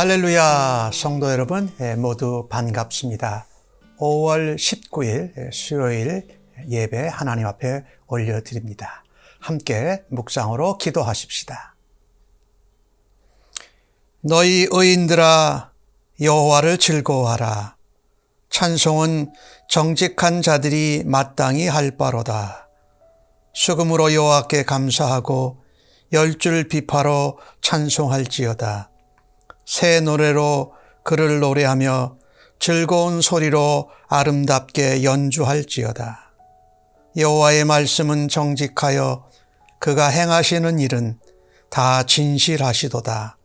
할렐루야, 성도 여러분 모두 반갑습니다. 5월 19일 수요일 예배 하나님 앞에 올려드립니다. 함께 묵상으로 기도하십시다. 너희 의인들아 여호와를 즐거워하라. 찬송은 정직한 자들이 마땅히 할 바로다. 수금으로 여호와께 감사하고 열줄 비파로 찬송할지어다. 새 노래로 그를 노래하며 즐거운 소리로 아름답게 연주할지어다. 여호와의 말씀은 정직하여 그가 행하시는 일은 다 진실하시도다.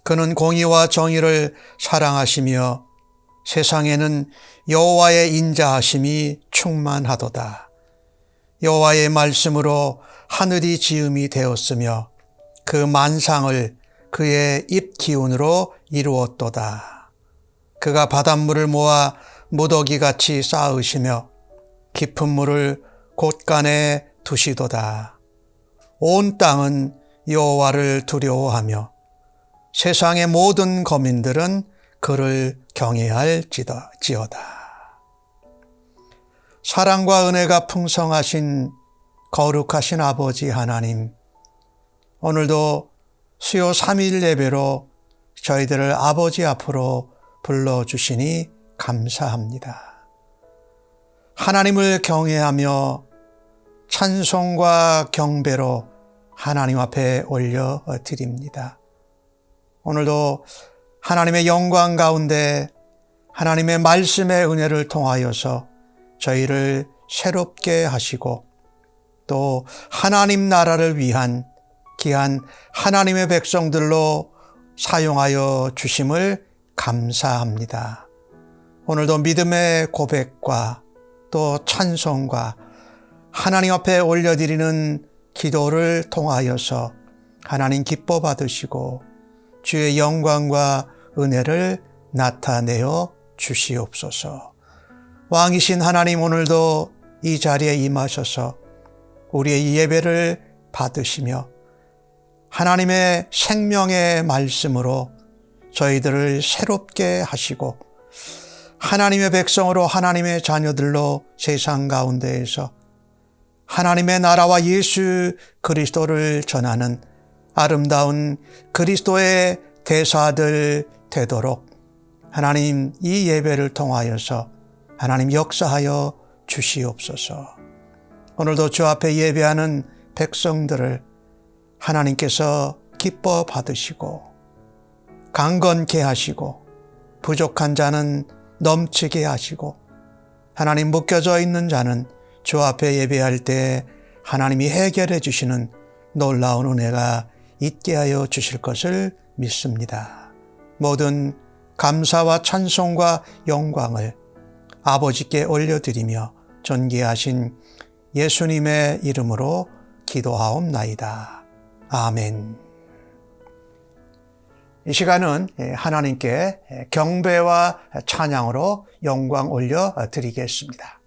그는 공의와 정의를 사랑하시며 세상에는 여호와의 인자하심이 충만하도다. 여호와의 말씀으로 하늘이 지음이 되었으며 그 만상을 그의 입 기운으로 이루었도다. 그가 바닷물을 모아 무더기같이 쌓으시며 깊은 물을 곳간에 두시도다. 온 땅은 여호와를 두려워하며 세상의 모든 거민들은 그를 경외할지어다. 사랑과 은혜가 풍성하신 거룩하신 아버지 하나님, 오늘도 수요 3일 예배로 저희들을 아버지 앞으로 불러주시니 감사합니다. 하나님을 경외하며 찬송과 경배로 하나님 앞에 올려드립니다. 오늘도 하나님의 영광 가운데 하나님의 말씀의 은혜를 통하여서 저희를 새롭게 하시고 또 하나님 나라를 위한 귀한 하나님의 백성들로 사용하여 주심을 감사합니다. 오늘도 믿음의 고백과 또 찬송과 하나님 앞에 올려드리는 기도를 통하여서 하나님 기뻐 받으시고 주의 영광과 은혜를 나타내어 주시옵소서. 왕이신 하나님, 오늘도 이 자리에 임하셔서 우리의 예배를 받으시며 하나님의 생명의 말씀으로 저희들을 새롭게 하시고 하나님의 백성으로 하나님의 자녀들로 세상 가운데에서 하나님의 나라와 예수 그리스도를 전하는 아름다운 그리스도의 대사들 되도록 하나님 이 예배를 통하여서 하나님 역사하여 주시옵소서. 오늘도 주 앞에 예배하는 백성들을 하나님께서 기뻐 받으시고 강건케 하시고 부족한 자는 넘치게 하시고 하나님 묶여져 있는 자는 주 앞에 예배할 때 하나님이 해결해 주시는 놀라운 은혜가 있게 하여 주실 것을 믿습니다. 모든 감사와 찬송과 영광을 아버지께 올려드리며 존귀하신 예수님의 이름으로 기도하옵나이다. 아멘. 이 시간은 하나님께 경배와 찬양으로 영광 올려 드리겠습니다.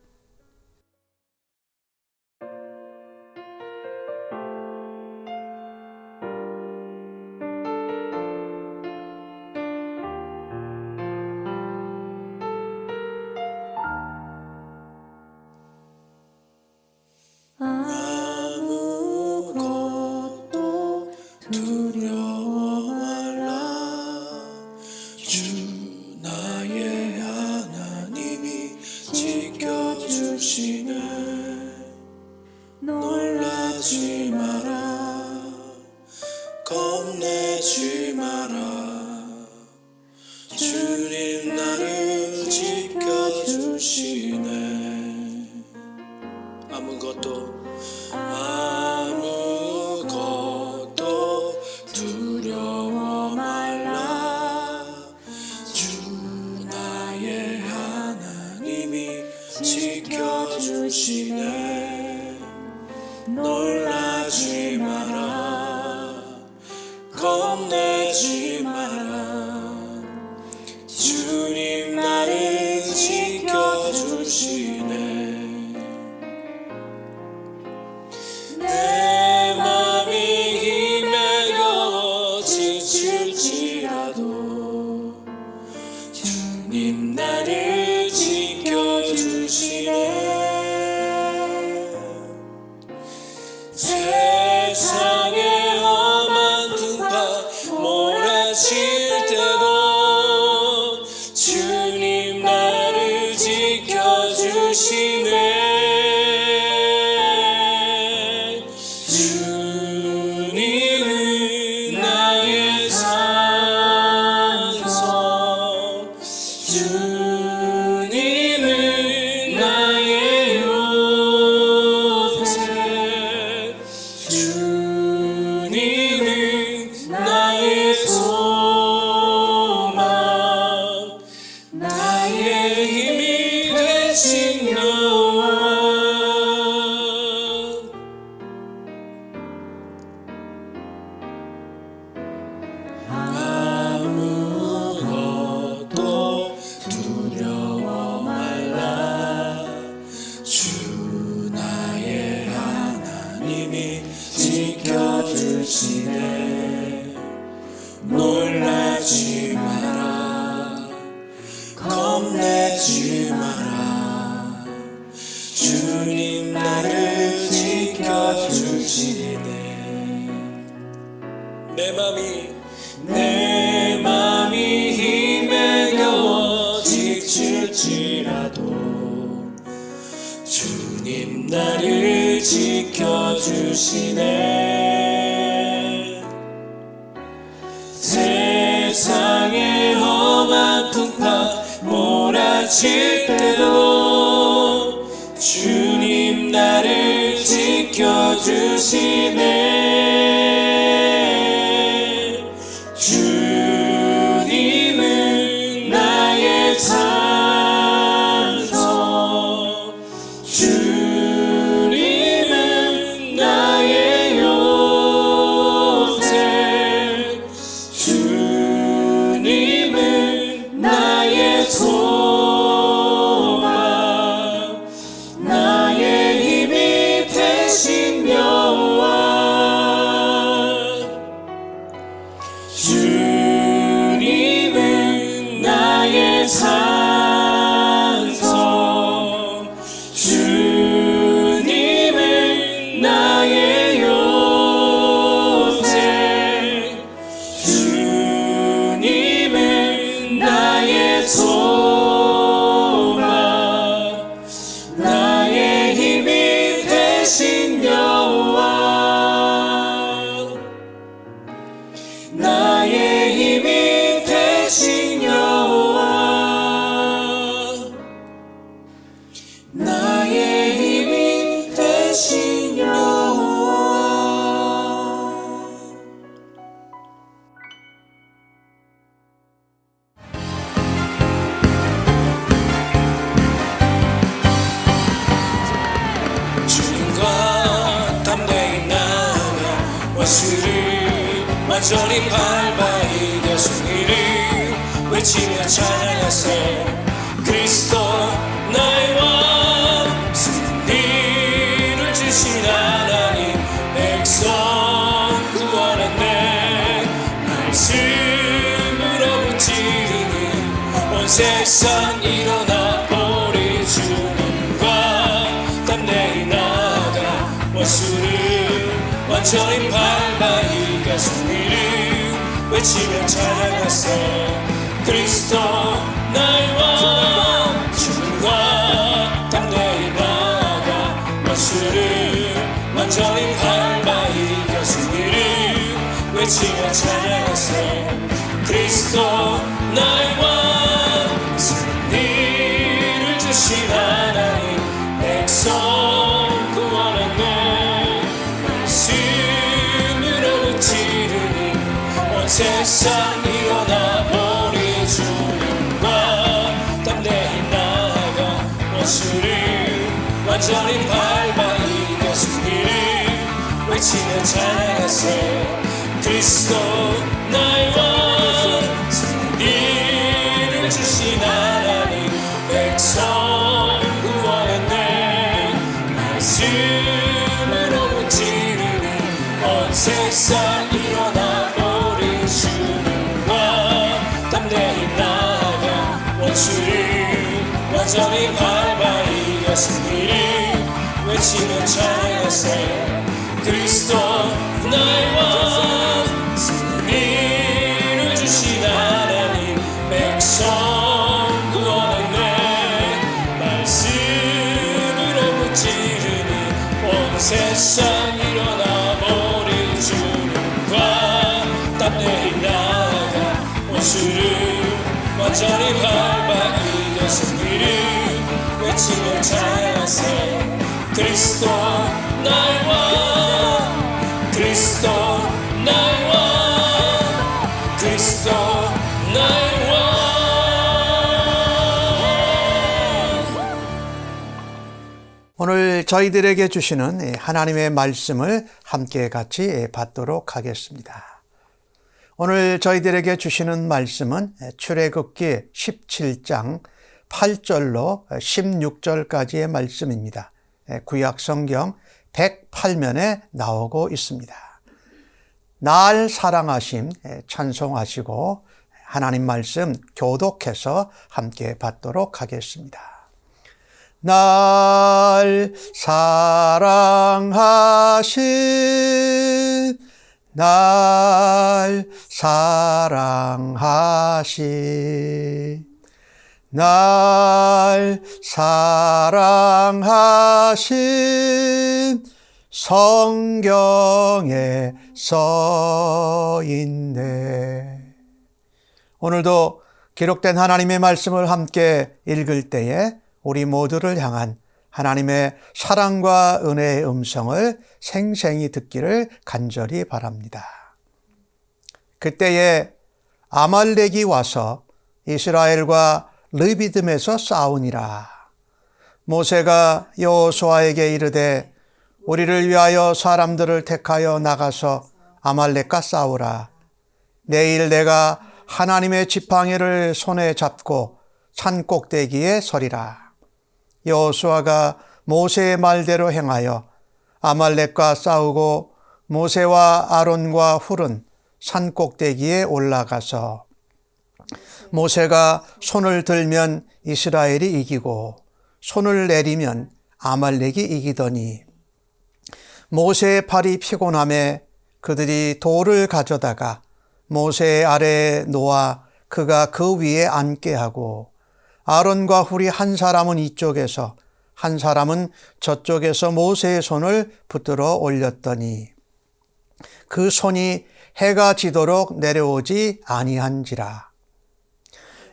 놀라지 마라, 겁내지 마라. 주님 나를 지켜주시네. 아무것도 두려워 말라. 주 나의 하나님이 지켜주시네. 놀라지 마라, 겁내지 마라. 주님 나를 지켜주시네. 내 맘이 힘에 지칠지라도 되시네. 주님은 나의 산성, 주님은 나의 요새, 주님은 나의 소망, 나의 힘이 되신 여호와. 아무것도 두려워 말라. 주 나의 하나님이 지켜주시네. 놀라지 마라, 겁내지 마라. 주님 나를 지켜주시네. 내 맘이 힘에 겨워 지칠지라도 주님 나를 지켜주시네. 세상의 험한 풍파 몰아칠 때도 주님 나를 지켜주시네. 주님은 나의 산성, 주님은 나의 요새, 주님은 나의 소망, 나의 힘이 되신 여호와. 주님은 나의 산성, 주님은 나의 요새, 주님은 나의 소망, 나의 힘이 되신 여호와. 나의 힘이 되신 여호와. 나의 힘이 되신 여호와. 주님과 담대히 나아가 원수를 완전히 밟아 이겨 승리를 외치며 찬양하세. 그리스도 나의 왕, 승리를 주신 하나님 백성 구원했네. 말씀으로 붙지르니 온 세상 일어나 우리 주님과 담대히 나아가 원수를 완전히 밟아 이겨 승리를 외치며 찬양하세. 그리스도 나의 왕, 주님과 담대히 나아가 원수를 완전히 밟아 이겨 승리를 외치며 찬양하세. 그리스도 나의 왕, 승리를 주신 하나님 백성 구원했네. 말씀으로 붙지르니 온 세상 일어나 우리 주님과 담대히 나아가 원수를 완전히 밟아 이겨 승리를 외치며 찬양하세. 그리스도 나의 왕, 승리를 주신 하나님 백성 구원했네. 말씀으로 붙지르니 온 세상 일어나 우리 주님과 담대히 나아가 원수를 완전히 밟아 이겨 승리를 외치며 찬양하세. 그리스도 나의 왕, 승리를 주신 하나님 백성 구원했네. 말씀 세상 일어나 버린 주님과 담대히 나아가 원수를 완전히 밟아 이겨 승리를 외치며 찬양하세 그리스도 나의 왕 그리스도 나의 왕 그리스도 나의 왕. 오늘 저희들에게 주시는 하나님의 말씀을 함께 같이 받도록 하겠습니다. 오늘 저희들에게 주시는 말씀은 출애굽기 17장 8절로 16절까지의 말씀입니다. 구약 성경 108면에 나오고 있습니다. 날 사랑하심 찬송하시고 하나님 말씀 교독해서 함께 받도록 하겠습니다. 날 사랑하신 날 사랑하신 날 사랑하신 성경에 써있네. 오늘도 기록된 하나님의 말씀을 함께 읽을 때에 우리 모두를 향한 하나님의 사랑과 은혜의 음성을 생생히 듣기를 간절히 바랍니다. 그때에 아말렉이 와서 이스라엘과 르비딤에서 싸우니라. 모세가 여호수아에게 이르되 우리를 위하여 사람들을 택하여 나가서 아말렉과 싸우라. 내일 내가 하나님의 지팡이를 손에 잡고 산 꼭대기에 서리라. 여호수아가 모세의 말대로 행하여 아말렉과 싸우고 모세와 아론과 훌은 산 꼭대기에 올라가서 모세가 손을 들면 이스라엘이 이기고 손을 내리면 아말렉이 이기더니 모세의 팔이 피곤함에 그들이 돌을 가져다가 모세 아래에 놓아 그가 그 위에 앉게 하고 아론과 훌이 한 사람은 이쪽에서 한 사람은 저쪽에서 모세의 손을 붙들어 올렸더니 그 손이 해가 지도록 내려오지 아니한지라.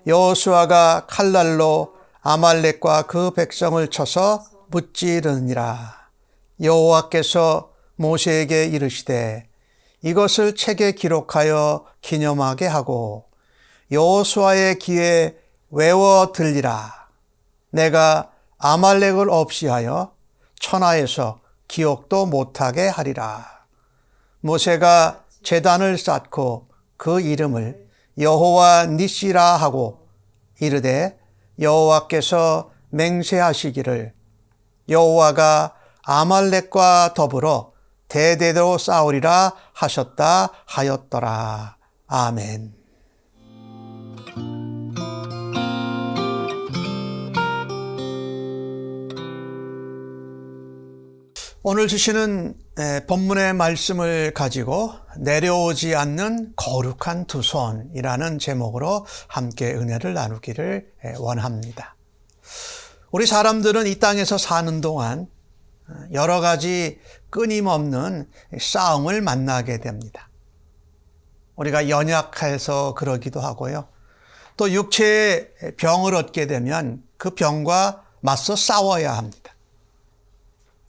여호수아가 칼날로 아말렉과 그 백성을 쳐서 무찌르니라. 여호와께서 모세에게 이르시되 이것을 책에 기록하여 기념하게 하고 여호수아의 귀에 외워 들리라. 내가 아말렉을 없이하여 천하에서 기억도 못하게 하리라. 모세가 제단을 쌓고 그 이름을 여호와 니시라 하고 이르되 여호와께서 맹세하시기를 여호와가 아말렉과 더불어 대대로 싸우리라 하셨다 하였더라. 아멘. 오늘 주시는 본문의 말씀을 가지고 내려오지 않는 거룩한 두 손이라는 제목으로 함께 은혜를 나누기를 원합니다. 우리 사람들은 이 땅에서 사는 동안 여러 가지 끊임없는 싸움을 만나게 됩니다. 우리가 연약해서 그러기도 하고요. 또 육체의 병을 얻게 되면 그 병과 맞서 싸워야 합니다.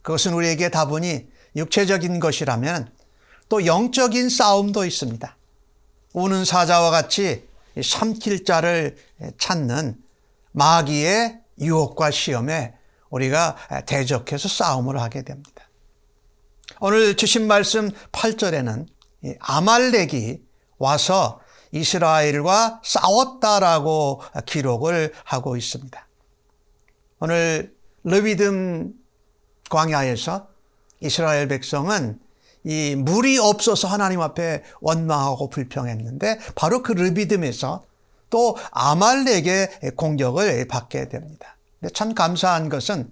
그것은 우리에게 다분히 육체적인 것이라면 또 영적인 싸움도 있습니다. 우는 사자와 같이 삼킬 자를 찾는 마귀의 유혹과 시험에 우리가 대적해서 싸움을 하게 됩니다. 오늘 주신 말씀 8절에는 아말렉이 와서 이스라엘과 싸웠다라고 기록을 하고 있습니다. 오늘 르비딤 광야에서 이스라엘 백성은 이 물이 없어서 하나님 앞에 원망하고 불평했는데 바로 그 르비딤에서 또 아말렉의 공격을 받게 됩니다. 근데 참 감사한 것은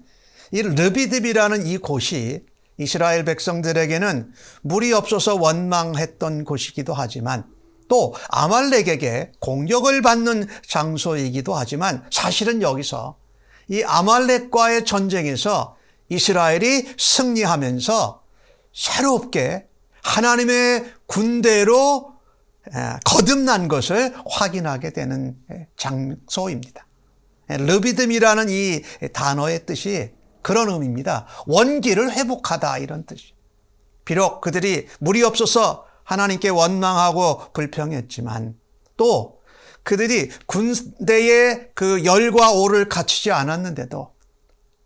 이 르비딤이라는 이 곳이 이스라엘 백성들에게는 물이 없어서 원망했던 곳이기도 하지만 또 아말렉에게 공격을 받는 장소이기도 하지만 사실은 여기서 이 아말렉과의 전쟁에서 이스라엘이 승리하면서 새롭게 하나님의 군대로 거듭난 것을 확인하게 되는 장소입니다. 르비딤이라는 이 단어의 뜻이 그런 의미입니다. 원기를 회복하다, 이런 뜻이. 비록 그들이 물이 없어서 하나님께 원망하고 불평했지만, 또 그들이 군대의 그 열과 오를 갖추지 않았는데도,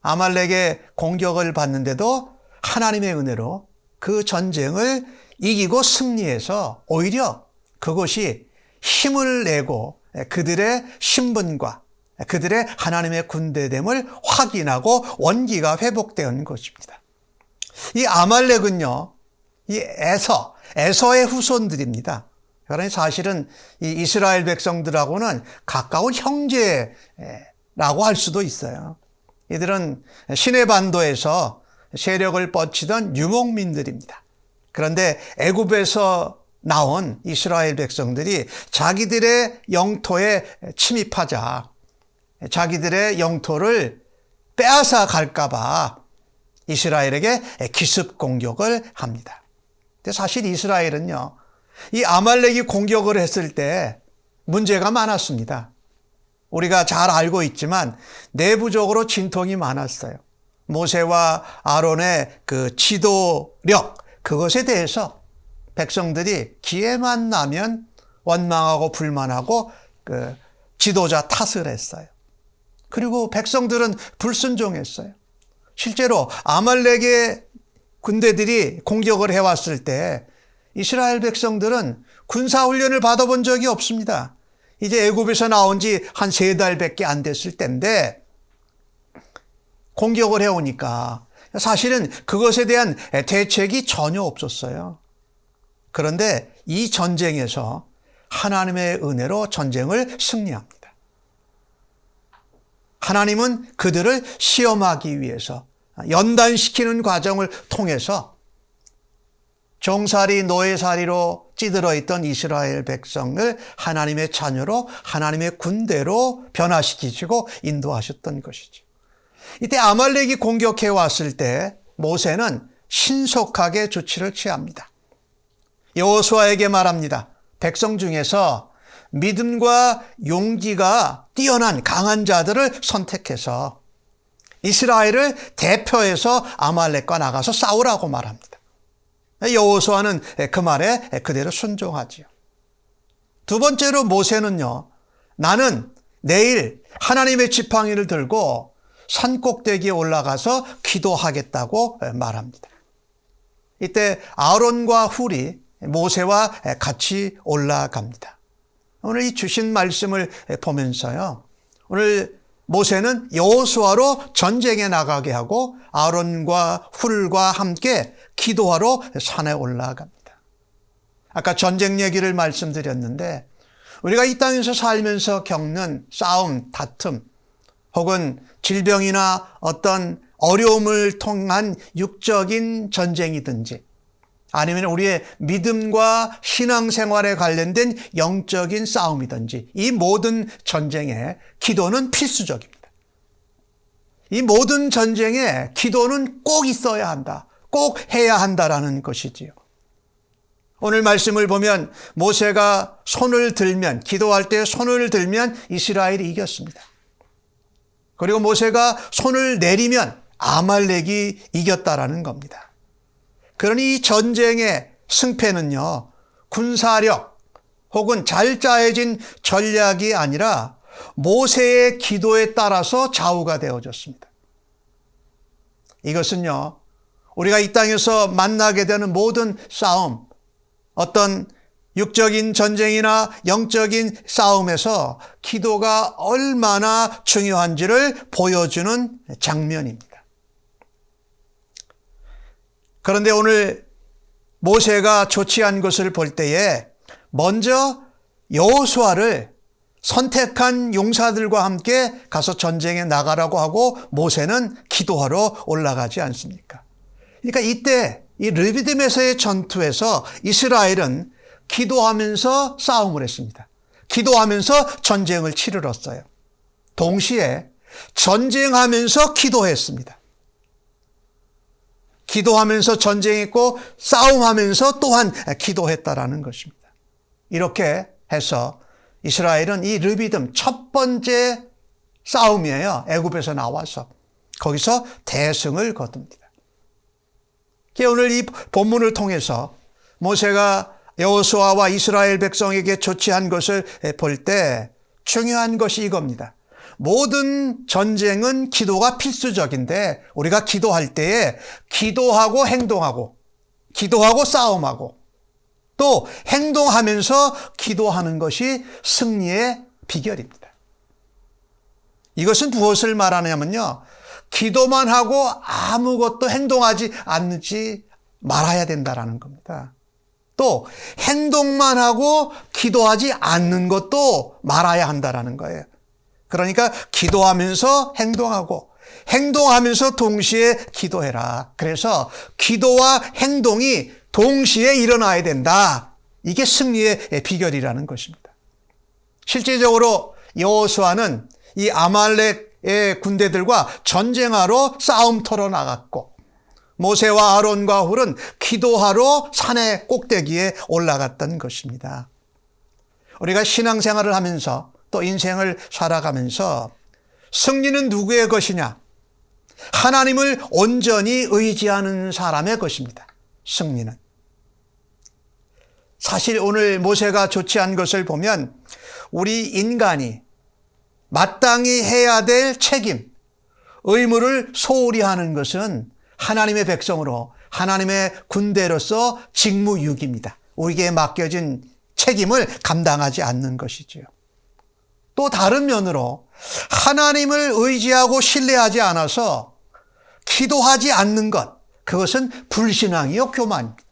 아말렉의 공격을 받는데도 하나님의 은혜로 그 전쟁을 이기고 승리해서 오히려 그것이 힘을 내고 그들의 신분과 그들의 하나님의 군대됨을 확인하고 원기가 회복되는 것입니다. 이 아말렉은요, 이 에서의 후손들입니다. 그러니 사실은 이 이스라엘 백성들하고는 가까운 형제라고 할 수도 있어요. 이들은 시내반도에서 세력을 뻗치던 유목민들입니다. 그런데 애굽에서 나온 이스라엘 백성들이 자기들의 영토에 침입하자 자기들의 영토를 빼앗아 갈까 봐 이스라엘에게 기습 공격을 합니다. 근데 사실 이스라엘은요, 이 아말렉이 공격을 했을 때 문제가 많았습니다. 우리가 잘 알고 있지만 내부적으로 진통이 많았어요. 모세와 아론의 그 지도력, 그것에 대해서 백성들이 기회만 나면 원망하고 불만하고 그 지도자 탓을 했어요. 그리고 백성들은 불순종했어요. 실제로 아말렉의 군대들이 공격을 해왔을 때 이스라엘 백성들은 군사훈련을 받아본 적이 없습니다. 이제 애굽에서 나온 지 한 3달밖에 안 됐을 때인데 공격을 해오니까 사실은 그것에 대한 대책이 전혀 없었어요. 그런데 이 전쟁에서 하나님의 은혜로 전쟁을 승리합니다. 하나님은 그들을 시험하기 위해서 연단시키는 과정을 통해서 종살이 노예살이로 찌들어 있던 이스라엘 백성을 하나님의 자녀로 하나님의 군대로 변화시키시고 인도하셨던 것이죠. 이때 아말렉이 공격해 왔을 때 모세는 신속하게 조치를 취합니다. 여호수아에게 말합니다. 백성 중에서 믿음과 용기가 뛰어난 강한 자들을 선택해서 이스라엘을 대표해서 아말렉과 나가서 싸우라고 말합니다. 여호수아는 그 말에 그대로 순종하지요. 두 번째로 모세는요, 나는 내일 하나님의 지팡이를 들고 산 꼭대기에 올라가서 기도하겠다고 말합니다. 이때 아론과 훌이 모세와 같이 올라갑니다. 오늘 이 주신 말씀을 보면서요, 오늘 모세는 여호수아로 전쟁에 나가게 하고 아론과 훌과 함께 기도하러 산에 올라갑니다. 아까 전쟁 얘기를 말씀드렸는데 우리가 이 땅에서 살면서 겪는 싸움, 다툼 혹은 질병이나 어떤 어려움을 통한 육적인 전쟁이든지 아니면 우리의 믿음과 신앙생활에 관련된 영적인 싸움이든지 이 모든 전쟁에 기도는 필수적입니다. 이 모든 전쟁에 기도는 꼭 있어야 한다. 꼭 해야 한다라는 것이지요. 오늘 말씀을 보면 모세가 손을 들면, 기도할 때 손을 들면 이스라엘이 이겼습니다. 그리고 모세가 손을 내리면 아말렉이 이겼다라는 겁니다. 그러니 이 전쟁의 승패는요, 군사력 혹은 잘 짜여진 전략이 아니라 모세의 기도에 따라서 좌우가 되어졌습니다. 이것은요, 우리가 이 땅에서 만나게 되는 모든 싸움, 어떤 육적인 전쟁이나 영적인 싸움에서 기도가 얼마나 중요한지를 보여주는 장면입니다. 그런데 오늘 모세가 조치한 것을 볼 때에 먼저 여호수아를 선택한 용사들과 함께 가서 전쟁에 나가라고 하고 모세는 기도하러 올라가지 않습니까? 그러니까 이때 이 르비딤에서의 전투에서 이스라엘은 기도하면서 싸움을 했습니다. 기도하면서 전쟁을 치르렀어요. 동시에 전쟁하면서 기도했습니다. 기도하면서 전쟁했고 싸움하면서 또한 기도했다라는 것입니다. 이렇게 해서 이스라엘은 이 르비딤 첫 번째 싸움이에요. 애굽에서 나와서 거기서 대승을 거둡니다. 오늘 이 본문을 통해서 모세가 여호수아와 이스라엘 백성에게 조치한 것을 볼 때 중요한 것이 이겁니다. 모든 전쟁은 기도가 필수적인데 우리가 기도할 때에 기도하고 행동하고 기도하고 싸움하고 또 행동하면서 기도하는 것이 승리의 비결입니다. 이것은 무엇을 말하냐면요. 기도만 하고 아무것도 행동하지 않지 말아야 된다는 겁니다. 또 행동만 하고 기도하지 않는 것도 말아야 한다는 거예요. 그러니까 기도하면서 행동하고 행동하면서 동시에 기도해라. 그래서 기도와 행동이 동시에 일어나야 된다. 이게 승리의 비결이라는 것입니다. 실제적으로 여호수아는 이 아말렉의 군대들과 전쟁하러 싸움터로 나갔고 모세와 아론과 훌은 기도하러 산의 꼭대기에 올라갔던 것입니다. 우리가 신앙생활을 하면서 또 인생을 살아가면서 승리는 누구의 것이냐? 하나님을 온전히 의지하는 사람의 것입니다. 승리는. 사실 오늘 모세가 조치한 것을 보면 우리 인간이 마땅히 해야 될 책임, 의무를 소홀히 하는 것은 하나님의 백성으로 하나님의 군대로서 직무유기입니다. 우리에게 맡겨진 책임을 감당하지 않는 것이지요. 또 다른 면으로 하나님을 의지하고 신뢰하지 않아서 기도하지 않는 것, 그것은 불신앙이요 교만입니다.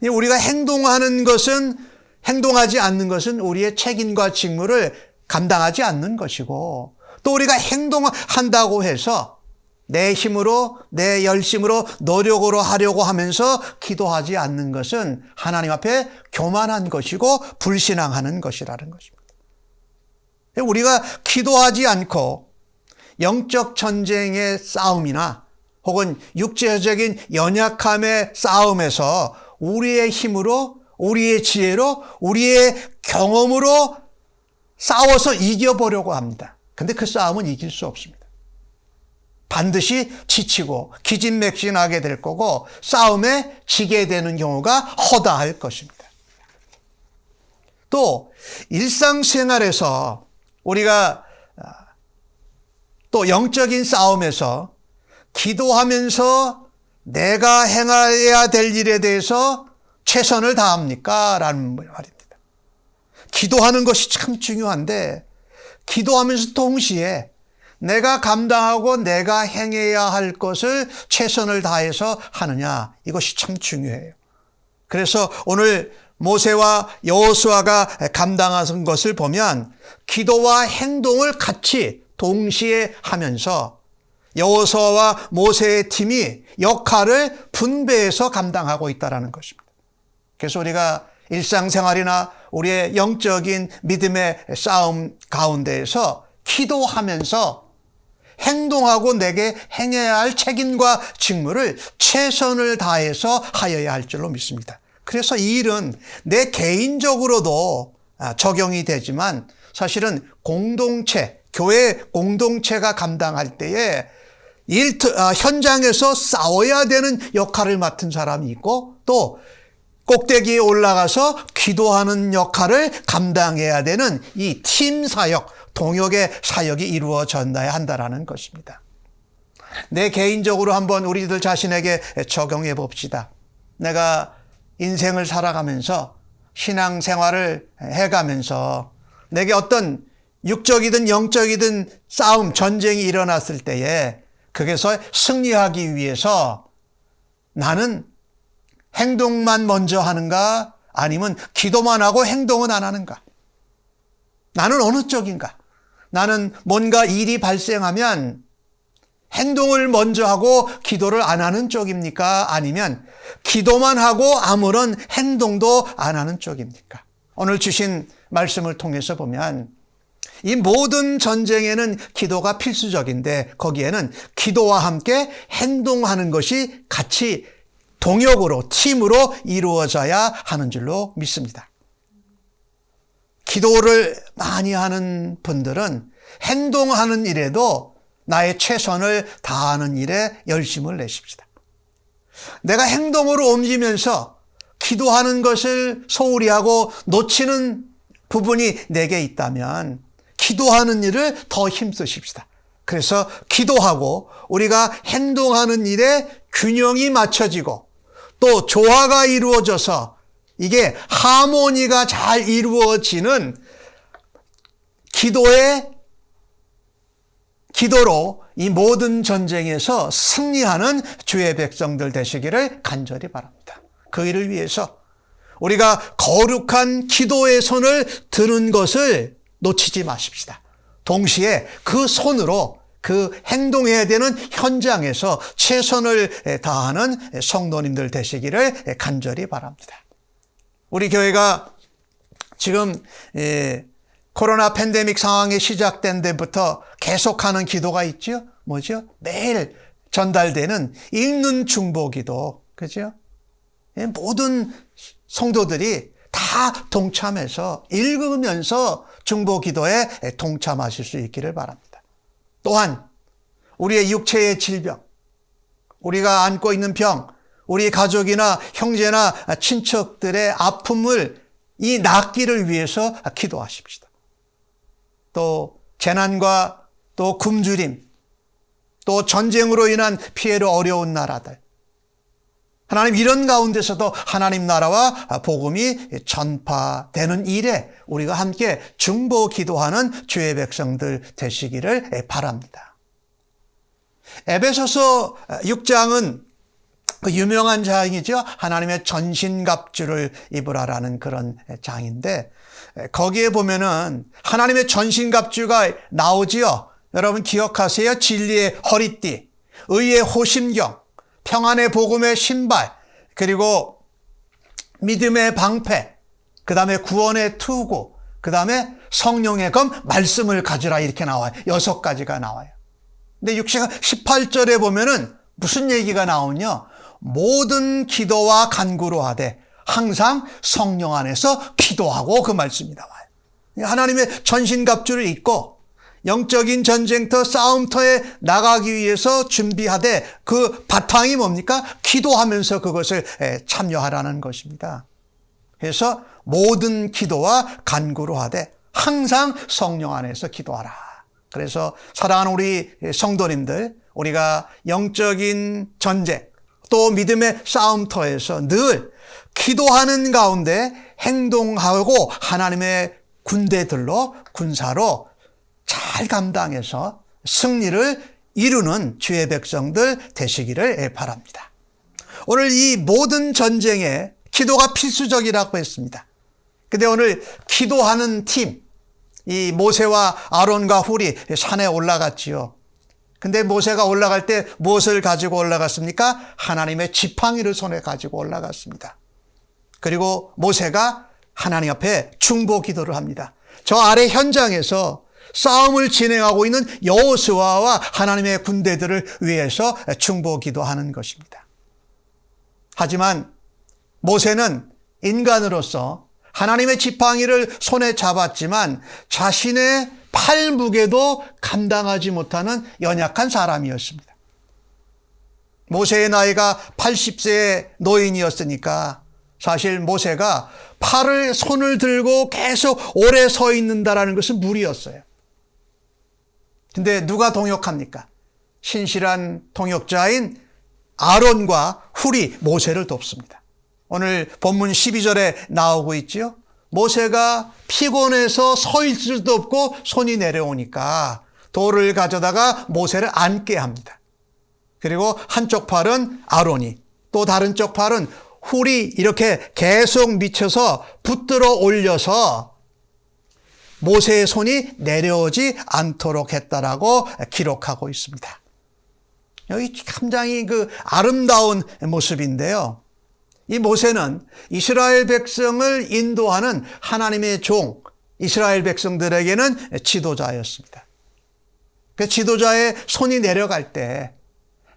우리가 행동하지 않는 것은 우리의 책임과 직무를 감당하지 않는 것이고 또 우리가 행동한다고 해서 내 힘으로 내 열심으로 노력으로 하려고 하면서 기도하지 않는 것은 하나님 앞에 교만한 것이고 불신앙하는 것이라는 것입니다. 우리가 기도하지 않고 영적 전쟁의 싸움이나 혹은 육체적인 연약함의 싸움에서 우리의 힘으로 우리의 지혜로 우리의 경험으로 싸워서 이겨보려고 합니다. 근데 그 싸움은 이길 수 없습니다. 반드시 지치고 기진맥진하게 될 거고 싸움에 지게 되는 경우가 허다할 것입니다. 또 일상생활에서 우리가 또 영적인 싸움에서 기도하면서 내가 행해야 될 일에 대해서 최선을 다합니까? 라는 말입니다. 기도하는 것이 참 중요한데 기도하면서 동시에 내가 감당하고 내가 행해야 할 것을 최선을 다해서 하느냐, 이것이 참 중요해요. 그래서 오늘 모세와 여호수아가 감당한 것을 보면 기도와 행동을 같이 동시에 하면서 여호수아와 모세의 팀이 역할을 분배해서 감당하고 있다는 것입니다. 그래서 우리가 일상생활이나 우리의 영적인 믿음의 싸움 가운데에서 기도하면서 행동하고 내게 행해야 할 책임과 직무를 최선을 다해서 하여야 할 줄로 믿습니다. 그래서 이 일은 내 개인적으로도 적용이 되지만 사실은 공동체, 교회 공동체가 감당할 때에 현장에서 싸워야 되는 역할을 맡은 사람이 있고 또 꼭대기에 올라가서 기도하는 역할을 감당해야 되는 이 팀 사역, 동역의 사역이 이루어져야 한다는 것입니다. 내 개인적으로 한번 우리들 자신에게 적용해 봅시다. 내가 인생을 살아가면서 신앙생활을 해가면서 내게 어떤 육적이든 영적이든 싸움, 전쟁이 일어났을 때에 거기서 승리하기 위해서 나는 행동만 먼저 하는가? 아니면 기도만 하고 행동은 안 하는가? 나는 어느 쪽인가? 나는 뭔가 일이 발생하면 행동을 먼저 하고 기도를 안 하는 쪽입니까? 아니면 기도만 하고 아무런 행동도 안 하는 쪽입니까? 오늘 주신 말씀을 통해서 보면 이 모든 전쟁에는 기도가 필수적인데 거기에는 기도와 함께 행동하는 것이 같이 동역으로 팀으로 이루어져야 하는 줄로 믿습니다. 기도를 많이 하는 분들은 행동하는 일에도 나의 최선을 다하는 일에 열심을 내십시다. 내가 행동으로 옮기면서 기도하는 것을 소홀히 하고 놓치는 부분이 내게 있다면 기도하는 일을 더 힘쓰십시다. 그래서 기도하고 우리가 행동하는 일에 균형이 맞춰지고 또 조화가 이루어져서 이게 하모니가 잘 이루어지는 기도로 이 모든 전쟁에서 승리하는 주의 백성들 되시기를 간절히 바랍니다. 그 일을 위해서 우리가 거룩한 기도의 손을 드는 것을 놓치지 마십시다. 동시에 그 손으로 그 행동해야 되는 현장에서 최선을 다하는 성도님들 되시기를 간절히 바랍니다. 우리 교회가 지금 코로나 팬데믹 상황이 시작된 데부터 계속하는 기도가 있죠. 뭐죠? 매일 전달되는 읽는 중보기도, 그죠? 모든 성도들이 다 동참해서 읽으면서 중보기도에 동참하실 수 있기를 바랍니다. 또한 우리의 육체의 질병, 우리가 안고 있는 병, 우리 가족이나 형제나 친척들의 아픔을 이 낫기를 위해서 기도하십시다. 또 재난과 또 굶주림, 또 전쟁으로 인한 피해로 어려운 나라들, 하나님 이런 가운데서도 하나님 나라와 복음이 전파되는 일에 우리가 함께 중보 기도하는 주의 백성들 되시기를 바랍니다. 에베소서 6장은 유명한 장이죠. 하나님의 전신갑주를 입으라라는 그런 장인데 거기에 보면은 하나님의 전신갑주가 나오지요. 여러분 기억하세요. 진리의 허리띠, 의의 호심경, 평안의 복음의 신발, 그리고 믿음의 방패, 그 다음에 구원의 투구, 그 다음에 성령의 검, 말씀을 가지라 이렇게 나와요. 6가지가 나와요. 근데 18절에 보면은 무슨 얘기가 나오냐? 모든 기도와 간구로 하되 항상 성령 안에서 기도하고 그 말씀이 나와요. 하나님의 전신갑주를 입고 영적인 전쟁터, 싸움터에 나가기 위해서 준비하되 그 바탕이 뭡니까? 기도하면서 그것을 참여하라는 것입니다. 그래서 모든 기도와 간구로 하되 항상 성령 안에서 기도하라. 그래서 사랑하는 우리 성도님들, 우리가 영적인 전쟁, 또 믿음의 싸움터에서 늘 기도하는 가운데 행동하고 하나님의 군대들로, 군사로 잘 감당해서 승리를 이루는 주의 백성들 되시기를 바랍니다. 오늘 이 모든 전쟁에 기도가 필수적이라고 했습니다. 근데 오늘 기도하는 팀, 이 모세와 아론과 훌이 산에 올라갔지요. 근데 모세가 올라갈 때 무엇을 가지고 올라갔습니까? 하나님의 지팡이를 손에 가지고 올라갔습니다. 그리고 모세가 하나님 앞에 중보 기도를 합니다. 저 아래 현장에서 싸움을 진행하고 있는 여호수아와 하나님의 군대들을 위해서 중보 기도하는 것입니다. 하지만 모세는 인간으로서 하나님의 지팡이를 손에 잡았지만 자신의 팔 무게도 감당하지 못하는 연약한 사람이었습니다. 모세의 나이가 80세의 노인이었으니까 사실 모세가 손을 들고 계속 오래 서 있는다라는 것은 무리였어요. 근데 누가 동역합니까? 신실한 동역자인 아론과 훌이 모세를 돕습니다. 오늘 본문 12절에 나오고 있죠. 모세가 피곤해서 서 있을 수도 없고 손이 내려오니까 돌을 가져다가 모세를 앉게 합니다. 그리고 한쪽 팔은 아론이, 또 다른 쪽 팔은 훌이 이렇게 계속 미쳐서 붙들어 올려서 모세의 손이 내려오지 않도록 했다라고 기록하고 있습니다. 여기 굉장히 아름다운 모습인데요. 이 모세는 이스라엘 백성을 인도하는 하나님의 종, 이스라엘 백성들에게는 지도자였습니다. 그 지도자의 손이 내려갈 때,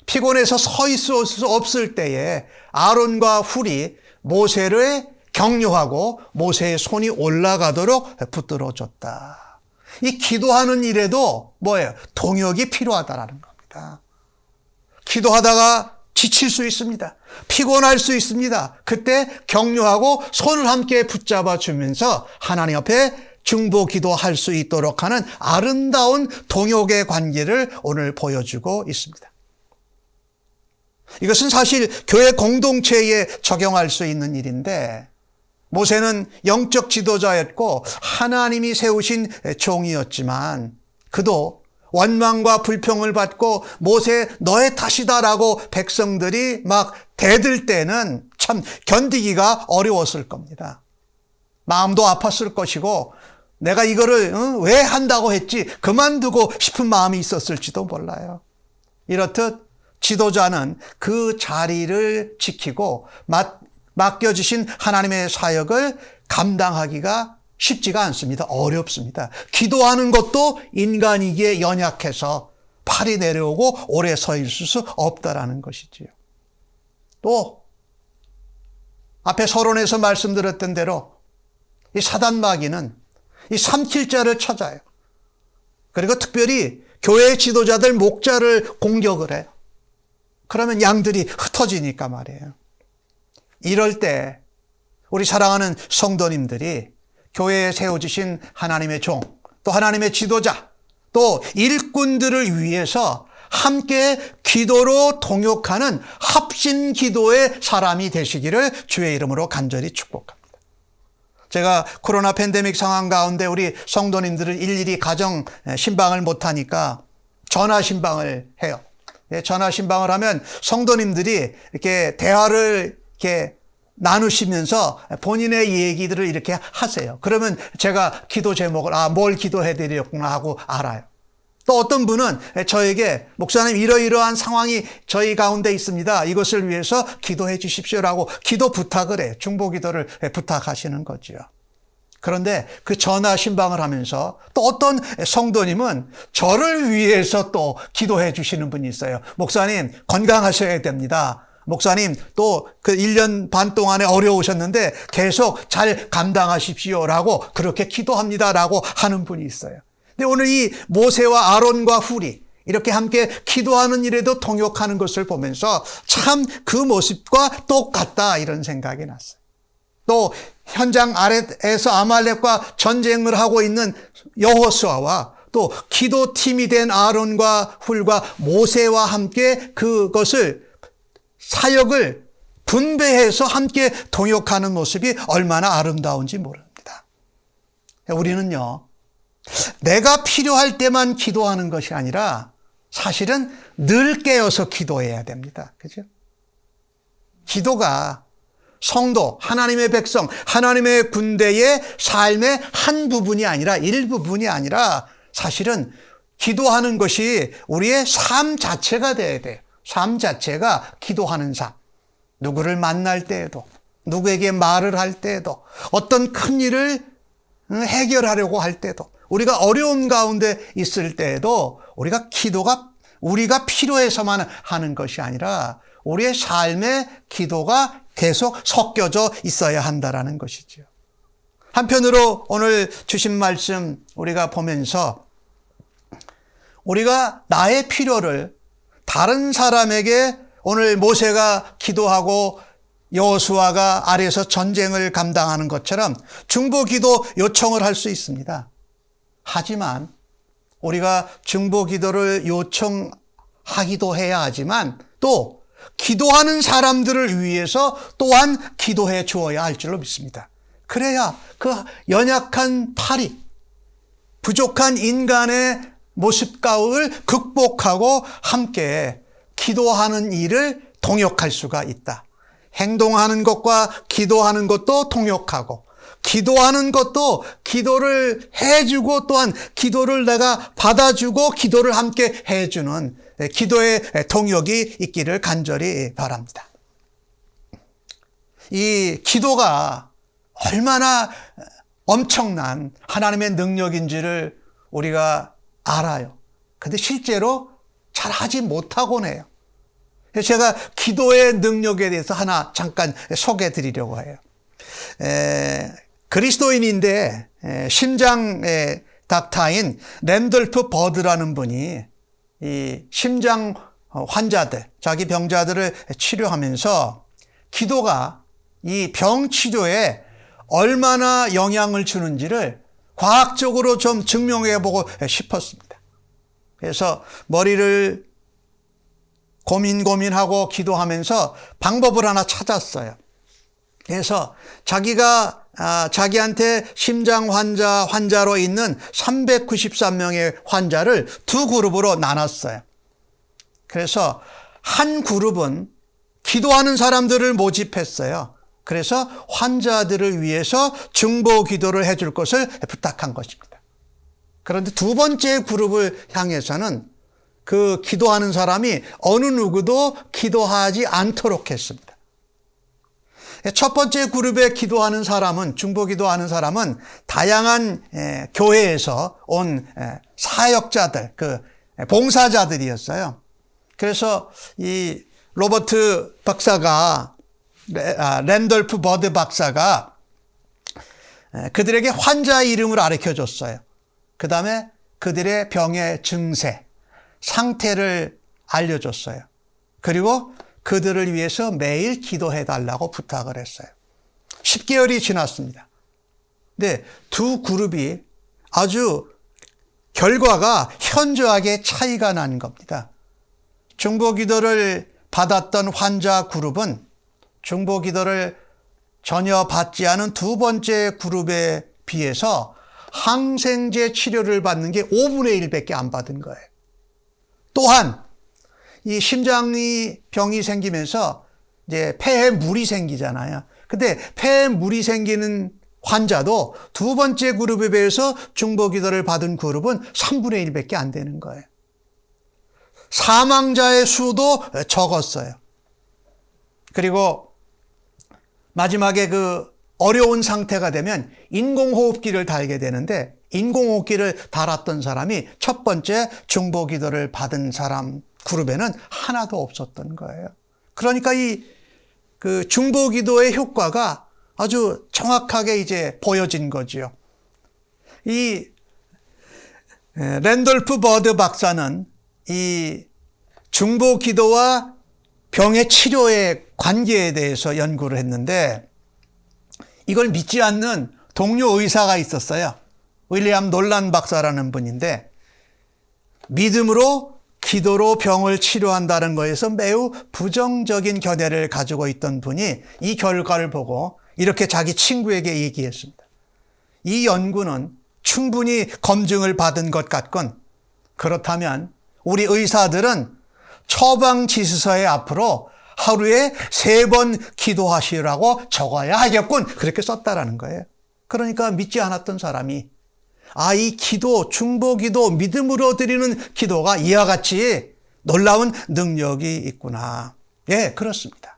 피곤해서 서 있을 수 없을 때에 아론과 훌이 모세를 격려하고 모세의 손이 올라가도록 붙들어줬다. 이 기도하는 일에도 뭐예요? 동역이 필요하다라는 겁니다. 기도하다가 지칠 수 있습니다. 피곤할 수 있습니다. 그때 격려하고 손을 함께 붙잡아 주면서 하나님 앞에 중보 기도할 수 있도록 하는 아름다운 동역의 관계를 오늘 보여주고 있습니다. 이것은 사실 교회 공동체에 적용할 수 있는 일인데, 모세는 영적 지도자였고 하나님이 세우신 종이었지만 그도 원망과 불평을 받고 모세 너의 탓이다라고 백성들이 막 대들 때는 참 견디기가 어려웠을 겁니다. 마음도 아팠을 것이고 내가 이거를 왜 한다고 했지 그만두고 싶은 마음이 있었을지도 몰라요. 이렇듯 지도자는 그 자리를 지키고 맡겨주신 하나님의 사역을 감당하기가 쉽지가 않습니다. 어렵습니다. 기도하는 것도 인간이기에 연약해서 팔이 내려오고 오래 서 있을 수 없다라는 것이지요. 또 앞에 서론에서 말씀드렸던 대로 이 사단마귀는 이 삼킬 자를 찾아요. 그리고 특별히 교회 지도자들 목자를 공격을 해요. 그러면 양들이 흩어지니까 말이에요. 이럴 때 우리 사랑하는 성도님들이 교회에 세워주신 하나님의 종, 또 하나님의 지도자, 또 일꾼들을 위해서 함께 기도로 동역하는 합심 기도의 사람이 되시기를 주의 이름으로 간절히 축복합니다. 제가 코로나 팬데믹 상황 가운데 우리 성도님들을 일일이 가정 신방을 못하니까 전화 신방을 해요. 전화 신방을 하면 성도님들이 이렇게 대화를 이렇게 나누시면서 본인의 얘기들을 이렇게 하세요. 그러면 제가 기도 제목을 뭘 기도해 드렸구나 하고 알아요. 또 어떤 분은 저에게 목사님 이러이러한 상황이 저희 가운데 있습니다. 이것을 위해서 기도해 주십시오라고 기도 부탁을 해요. 중보 기도를 부탁하시는 거죠. 그런데 그 전화 신방을 하면서 또 어떤 성도님은 저를 위해서 또 기도해 주시는 분이 있어요. 목사님 건강하셔야 됩니다. 목사님 또 그 1년 반 동안에 어려우셨는데 계속 잘 감당하십시오라고 그렇게 기도합니다라고 하는 분이 있어요. 근데 오늘 이 모세와 아론과 훌이 이렇게 함께 기도하는 일에도 동역하는 것을 보면서 참 그 모습과 똑같다 이런 생각이 났어요. 또 현장 아래에서 아말렉과 전쟁을 하고 있는 여호수아와 또 기도팀이 된 아론과 훌과 모세와 함께 그것을 사역을 분배해서 함께 동역하는 모습이 얼마나 아름다운지 모릅니다. 우리는요, 내가 필요할 때만 기도하는 것이 아니라 사실은 늘 깨어서 기도해야 됩니다. 그죠? 기도가 성도, 하나님의 백성, 하나님의 군대의 삶의 한 부분이 아니라 일부분이 아니라 사실은 기도하는 것이 우리의 삶 자체가 돼야 돼요. 삶 자체가 기도하는 삶. 누구를 만날 때에도, 누구에게 말을 할 때에도, 어떤 큰 일을 해결하려고 할 때도, 우리가 어려움 가운데 있을 때에도 기도가 우리가 필요해서만 하는 것이 아니라 우리의 삶에 기도가 계속 섞여져 있어야 한다라는 것이죠. 한편으로 오늘 주신 말씀 우리가 보면서 우리가 나의 필요를 다른 사람에게 오늘 모세가 기도하고 여호수아가 아래에서 전쟁을 감당하는 것처럼 중보기도 요청을 할 수 있습니다. 하지만 우리가 중보기도를 요청하기도 해야 하지만 또 기도하는 사람들을 위해서 또한 기도해 주어야 할 줄로 믿습니다. 그래야 그 연약한 팔이 부족한 인간의 모습가을 극복하고 함께 기도하는 일을 동역할 수가 있다. 행동하는 것과 기도하는 것도 동역하고 기도하는 것도 기도를 해주고 또한 기도를 내가 받아주고 기도를 함께 해주는 기도의 동역이 있기를 간절히 바랍니다. 이 기도가 얼마나 엄청난 하나님의 능력인지를 우리가 알아요. 근데 실제로 잘 하지 못하곤 해요. 제가 기도의 능력에 대해서 하나 잠깐 소개해 드리려고 해요. 그리스도인인데 심장 닥터인 랜돌프 버드라는 분이 이 심장 환자들, 자기 병자들을 치료하면서 기도가 이 병 치료에 얼마나 영향을 주는지를 과학적으로 좀 증명해 보고 싶었습니다. 그래서 머리를 고민하고 기도하면서 방법을 하나 찾았어요. 그래서 자기한테 심장 환자로 있는 393명의 환자를 두 그룹으로 나눴어요. 그래서 한 그룹은 기도하는 사람들을 모집했어요. 그래서 환자들을 위해서 중보 기도를 해줄 것을 부탁한 것입니다. 그런데 두 번째 그룹을 향해서는 그 기도하는 사람이 어느 누구도 기도하지 않도록 했습니다. 첫 번째 그룹에 기도하는 사람은, 중보 기도하는 사람은 다양한 교회에서 온 사역자들, 봉사자들이었어요. 그래서 이 로버트 박사가, 랜돌프 버드 박사가 그들에게 환자 이름을 가르쳐 줬어요. 그 다음에 그들의 병의 증세, 상태를 알려줬어요. 그리고 그들을 위해서 매일 기도해 달라고 부탁을 했어요. 10개월이 지났습니다. 근데 두 그룹이 아주 결과가 현저하게 차이가 난 겁니다. 중보 기도를 받았던 환자 그룹은 중보 기도를 전혀 받지 않은 두 번째 그룹에 비해서 항생제 치료를 받는 게 5분의 1밖에 안 받은 거예요. 또한 이 심장이 병이 생기면서 이제 폐에 물이 생기잖아요. 근데 폐에 물이 생기는 환자도 두 번째 그룹에 비해서 중보 기도를 받은 그룹은 3분의 1밖에 안 되는 거예요. 사망자의 수도 적었어요. 그리고 마지막에 그 어려운 상태가 되면 인공호흡기를 달게 되는데 인공호흡기를 달았던 사람이 첫 번째 중보 기도를 받은 사람 그룹에는 하나도 없었던 거예요. 그러니까 그 중보 기도의 효과가 아주 정확하게 이제 보여진 거지요. 이 랜돌프 버드 박사는 이 중보 기도와 병의 치료의 관계에 대해서 연구를 했는데 이걸 믿지 않는 동료 의사가 있었어요. 윌리엄 놀란 박사라는 분인데 믿음으로 기도로 병을 치료한다는 것에서 매우 부정적인 견해를 가지고 있던 분이 이 결과를 보고 이렇게 자기 친구에게 얘기했습니다. 이 연구는 충분히 검증을 받은 것 같군. 그렇다면 우리 의사들은 처방 지시서에 앞으로 하루에 3번 기도하시라고 적어야 하겠군. 그렇게 썼다라는 거예요. 그러니까 믿지 않았던 사람이 이 기도, 중보 기도, 믿음으로 드리는 기도가 이와 같이 놀라운 능력이 있구나. 예, 그렇습니다.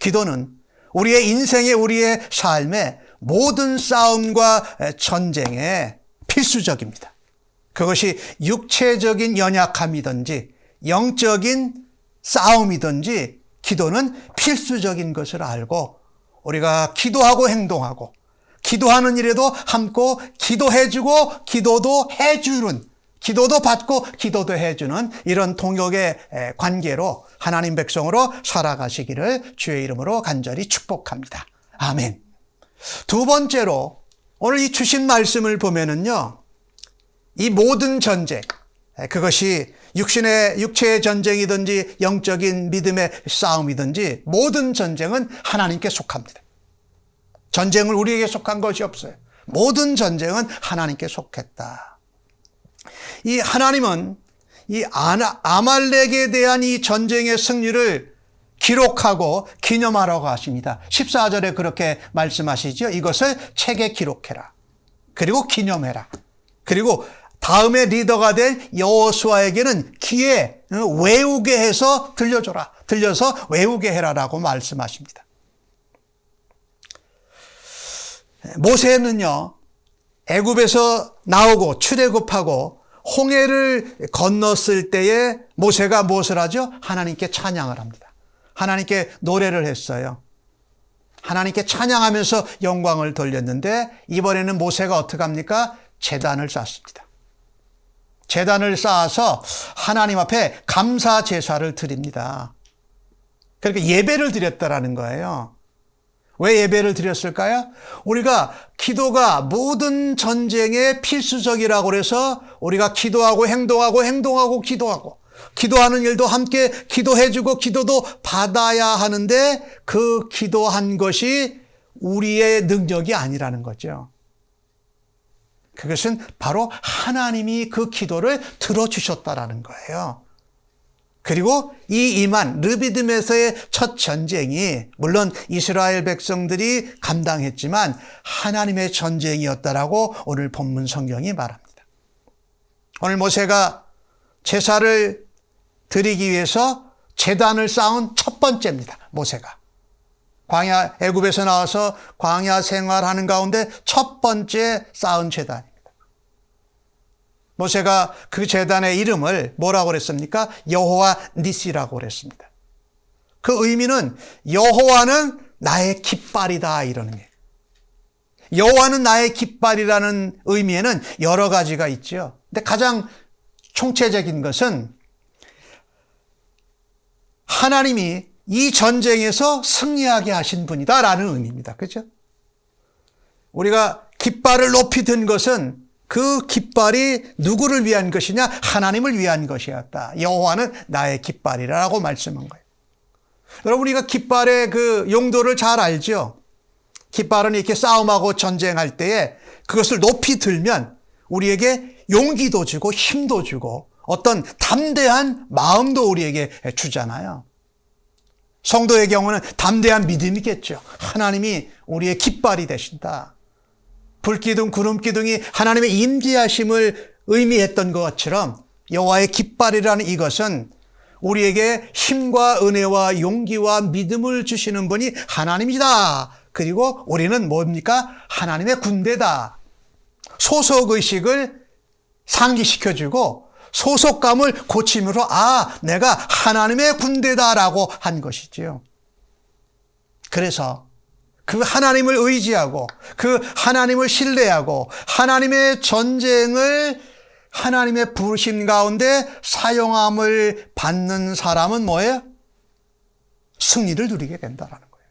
기도는 우리의 인생에, 우리의 삶에 모든 싸움과 전쟁에 필수적입니다. 그것이 육체적인 연약함이든지 영적인 싸움이든지 기도는 필수적인 것을 알고 우리가 기도하고 행동하고 기도하는 일에도 함께 기도해주고 기도도 해주는, 기도도 받고 기도도 해주는 이런 동역의 관계로 하나님 백성으로 살아가시기를 주의 이름으로 간절히 축복합니다. 아멘. 두 번째로 오늘 이 주신 말씀을 보면은요, 이 모든 전쟁, 그것이 육체의 전쟁이든지 영적인 믿음의 싸움이든지 모든 전쟁은 하나님께 속합니다. 전쟁은 우리에게 속한 것이 없어요. 모든 전쟁은 하나님께 속했다. 이 하나님은 이 아말렉에 대한 이 전쟁의 승리를 기록하고 기념하라고 하십니다. 14절에 그렇게 말씀하시죠. 이것을 책에 기록해라. 그리고 기념해라. 그리고 다음에 리더가 될 여호수아에게는 귀에 외우게 해서 들려줘라. 들려서 외우게 해라라고 말씀하십니다. 모세는요, 애굽에서 나오고 출애굽하고 홍해를 건넜을 때에 모세가 무엇을 하죠? 하나님께 찬양을 합니다. 하나님께 노래를 했어요. 하나님께 찬양하면서 영광을 돌렸는데 이번에는 모세가 어떻게 합니까? 제단을 쌓습니다. 제단을 쌓아서 하나님 앞에 감사 제사를 드립니다. 그러니까 예배를 드렸다라는 거예요. 왜 예배를 드렸을까요? 우리가 기도가 모든 전쟁의 필수적이라고 해서 우리가 기도하고 행동하고 기도하고 기도하는 일도 함께 기도해주고 기도도 받아야 하는데 그 기도한 것이 우리의 능력이 아니라는 거죠. 그것은 바로 하나님이 그 기도를 들어주셨다라는 거예요. 그리고 이 이만 르비딤에서의 첫 전쟁이 물론 이스라엘 백성들이 감당했지만 하나님의 전쟁이었다라고 오늘 본문 성경이 말합니다. 오늘 모세가 제사를 드리기 위해서 제단을 쌓은 첫 번째입니다. 모세가 광야 애굽에서 나와서 광야 생활하는 가운데 첫 번째 쌓은 제단입니다. 모세가 그 제단의 이름을 뭐라고 그랬습니까? 여호와 니시라고 그랬습니다. 그 의미는 여호와는 나의 깃발이다 이런 의미예요. 여호와는 나의 깃발이라는 의미에는 여러 가지가 있죠. 근데 가장 총체적인 것은 하나님이 이 전쟁에서 승리하게 하신 분이다라는 의미입니다. 그렇죠? 우리가 깃발을 높이 든 것은 그 깃발이 누구를 위한 것이냐? 하나님을 위한 것이었다. 여호와는 나의 깃발이라고 말씀한 거예요. 여러분 우리가 깃발의 그 용도를 잘 알죠? 깃발은 이렇게 싸움하고 전쟁할 때에 그것을 높이 들면 우리에게 용기도 주고 힘도 주고 어떤 담대한 마음도 우리에게 주잖아요. 성도의 경우는 담대한 믿음이겠죠. 하나님이 우리의 깃발이 되신다. 불기둥, 구름기둥이 하나님의 임재하심을 의미했던 것처럼 여호와의 깃발이라는 이것은 우리에게 힘과 은혜와 용기와 믿음을 주시는 분이 하나님이다. 그리고 우리는 뭡니까? 하나님의 군대다. 소속의식을 상기시켜주고 소속감을 고침으로 내가 하나님의 군대다라고 한 것이지요. 그래서 그 하나님을 의지하고 그 하나님을 신뢰하고 하나님의 전쟁을 하나님의 부르심 가운데 사용함을 받는 사람은 뭐예요? 승리를 누리게 된다라는 거예요.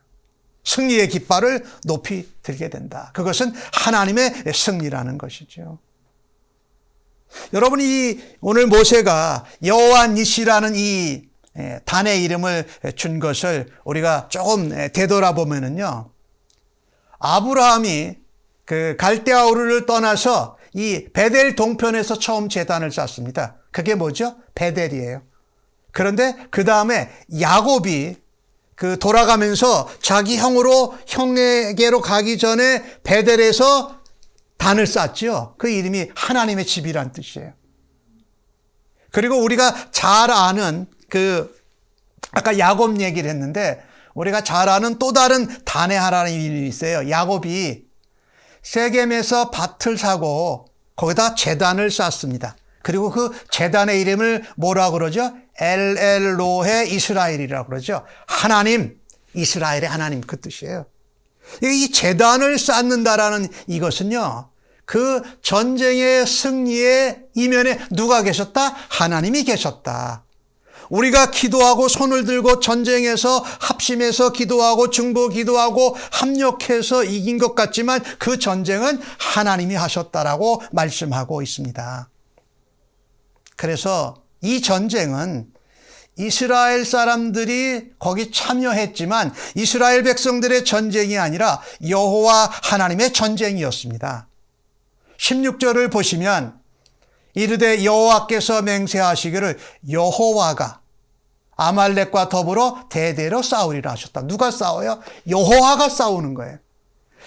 승리의 깃발을 높이 들게 된다. 그것은 하나님의 승리라는 것이죠. 여러분이 오늘 모세가 여호와 니시라는 이 단의 이름을 준 것을 우리가 조금 되돌아보면은요. 아브라함이 그 갈대아 우르를 떠나서 이 베델 동편에서 처음 제단을 쌓습니다. 그게 뭐죠? 베델이에요. 그런데 그 다음에 야곱이 그 돌아가면서 자기 형에게로 가기 전에 베델에서 단을 쌓죠. 그 이름이 하나님의 집이란 뜻이에요. 그리고 우리가 잘 아는 아까 야곱 얘기를 했는데 우리가 잘 아는 또 다른 단의 하나님 이름이 있어요. 야곱이 세겜에서 밭을 사고 거기다 제단을 쌓습니다. 그리고 그 제단의 이름을 뭐라고 그러죠? 엘로헤 이스라엘이라고 그러죠. 하나님, 이스라엘의 하나님 그 뜻이에요. 이 제단을 쌓는다라는 이것은요. 그 전쟁의 승리의 이면에 누가 계셨다? 하나님이 계셨다. 우리가 기도하고 손을 들고 전쟁에서 합심해서 기도하고 중보 기도하고 합력해서 이긴 것 같지만 그 전쟁은 하나님이 하셨다라고 말씀하고 있습니다. 그래서 이 전쟁은 이스라엘 사람들이 거기 참여했지만 이스라엘 백성들의 전쟁이 아니라 여호와 하나님의 전쟁이었습니다. 16절을 보시면 이르되 여호와께서 맹세하시기를 여호와가 아말렉과 더불어 대대로 싸우리라 하셨다. 누가 싸워요? 여호와가 싸우는 거예요.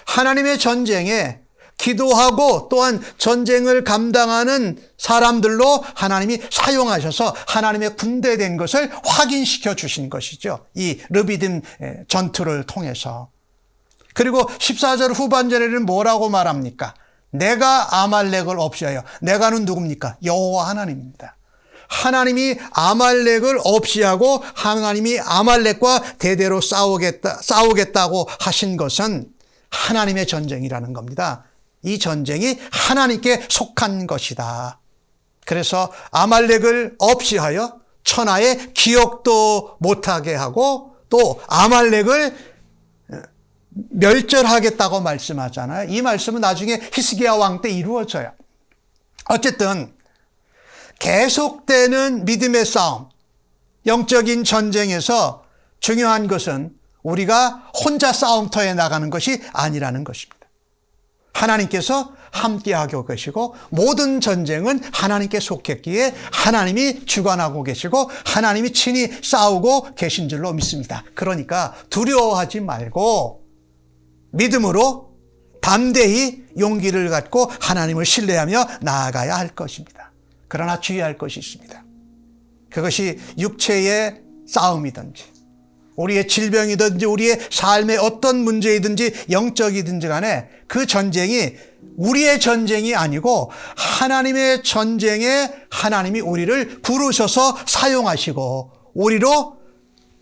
하나님의 전쟁에 기도하고 또한 전쟁을 감당하는 사람들로 하나님이 사용하셔서 하나님의 군대 된 것을 확인시켜 주신 것이죠. 이 르비딤 전투를 통해서. 그리고 14절 후반절에는 뭐라고 말합니까? 내가 아말렉을 없이하여. 내가는 누굽니까? 여호와 하나님입니다. 하나님이 아말렉을 없이하고 하나님이 아말렉과 대대로 싸우겠다고 하신 것은 하나님의 전쟁이라는 겁니다. 이 전쟁이 하나님께 속한 것이다. 그래서 아말렉을 없이하여 천하의 기억도 못하게 하고 또 아말렉을 멸절하겠다고 말씀하잖아요. 이 말씀은 나중에 히스기야 왕 때 이루어져요. 어쨌든 계속되는 믿음의 싸움, 영적인 전쟁에서 중요한 것은 우리가 혼자 싸움터에 나가는 것이 아니라는 것입니다. 하나님께서 함께하고 계시고 모든 전쟁은 하나님께 속했기에 하나님이 주관하고 계시고 하나님이 친히 싸우고 계신 줄로 믿습니다. 그러니까 두려워하지 말고 믿음으로 담대히 용기를 갖고 하나님을 신뢰하며 나아가야 할 것입니다. 그러나 주의할 것이 있습니다. 그것이 육체의 싸움이든지 우리의 질병이든지 우리의 삶의 어떤 문제이든지 영적이든지 간에 그 전쟁이 우리의 전쟁이 아니고 하나님의 전쟁에 하나님이 우리를 부르셔서 사용하시고 우리로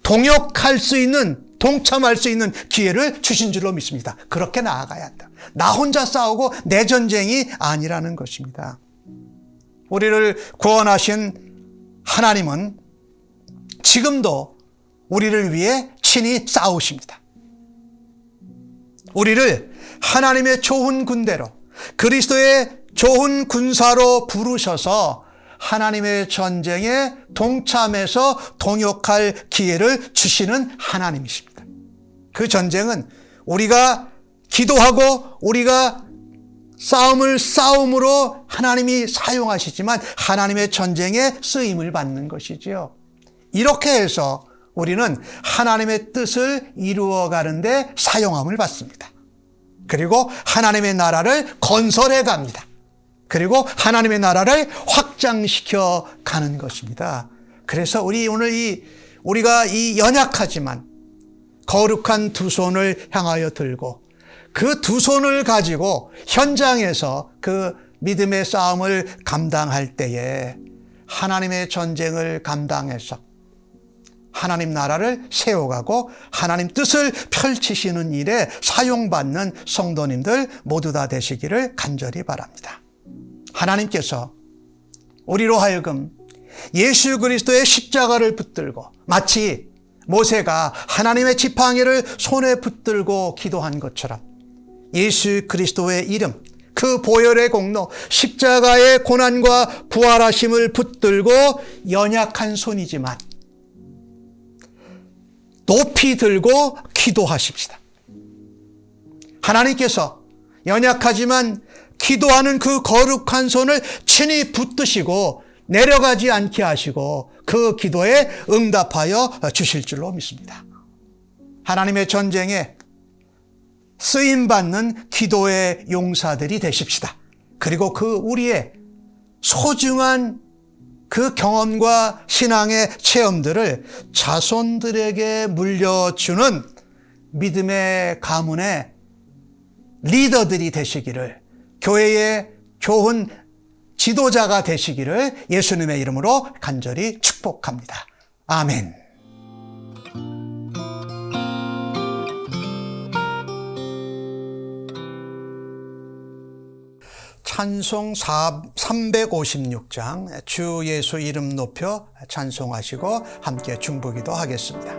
동역할 수 있는, 동참할 수 있는 기회를 주신 줄로 믿습니다. 그렇게 나아가야 한다. 나 혼자 싸우고 내 전쟁이 아니라는 것입니다. 우리를 구원하신 하나님은 지금도 우리를 위해 친히 싸우십니다. 우리를 하나님의 좋은 군대로 그리스도의 좋은 군사로 부르셔서 하나님의 전쟁에 동참해서 동역할 기회를 주시는 하나님이십니다. 그 전쟁은 우리가 기도하고 우리가 싸움으로 하나님이 사용하시지만 하나님의 전쟁에 쓰임을 받는 것이지요. 이렇게 해서 우리는 하나님의 뜻을 이루어가는데 사용함을 받습니다. 그리고 하나님의 나라를 건설해 갑니다. 그리고 하나님의 나라를 확장시켜 가는 것입니다. 그래서 우리가 이 연약하지만 거룩한 두 손을 향하여 들고 그 두 손을 가지고 현장에서 그 믿음의 싸움을 감당할 때에 하나님의 전쟁을 감당해서 하나님 나라를 세워가고 하나님 뜻을 펼치시는 일에 사용받는 성도님들 모두 다 되시기를 간절히 바랍니다. 하나님께서 우리로 하여금 예수 그리스도의 십자가를 붙들고 마치 모세가 하나님의 지팡이를 손에 붙들고 기도한 것처럼 예수 그리스도의 이름, 그 보혈의 공로, 십자가의 고난과 부활하심을 붙들고 연약한 손이지만 높이 들고 기도하십시다. 하나님께서 연약하지만 기도하는 그 거룩한 손을 친히 붙드시고 내려가지 않게 하시고 그 기도에 응답하여 주실 줄로 믿습니다. 하나님의 전쟁에 쓰임받는 기도의 용사들이 되십시다. 그리고 그 우리의 소중한 그 경험과 신앙의 체험들을 자손들에게 물려주는 믿음의 가문의 리더들이 되시기를, 교회의 좋은 지도자가 되시기를 예수님의 이름으로 간절히 축복합니다. 아멘. 찬송 356장 주 예수 이름 높여 찬송하시고 함께 중보기도 하겠습니다.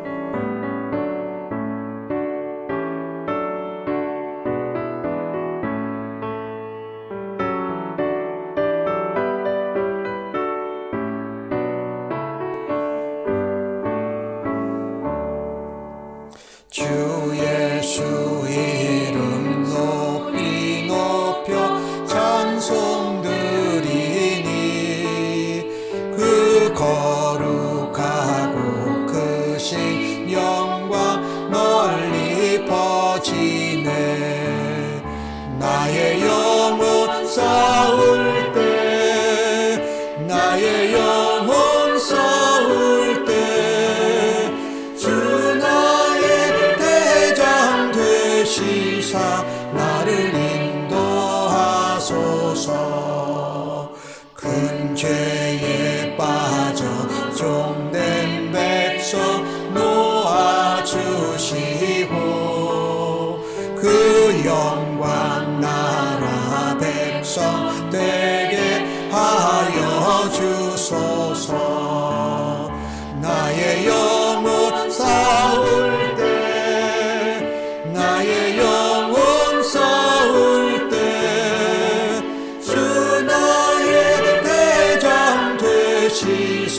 주 예수 이름 높이 높여 찬송 드리니 그 거룩하고 크신 영광 널리 퍼지네. 나의 영혼 싸울 때, 나의 영혼 싸울 때 주 나의 대장 되시사 나를 인도하소서.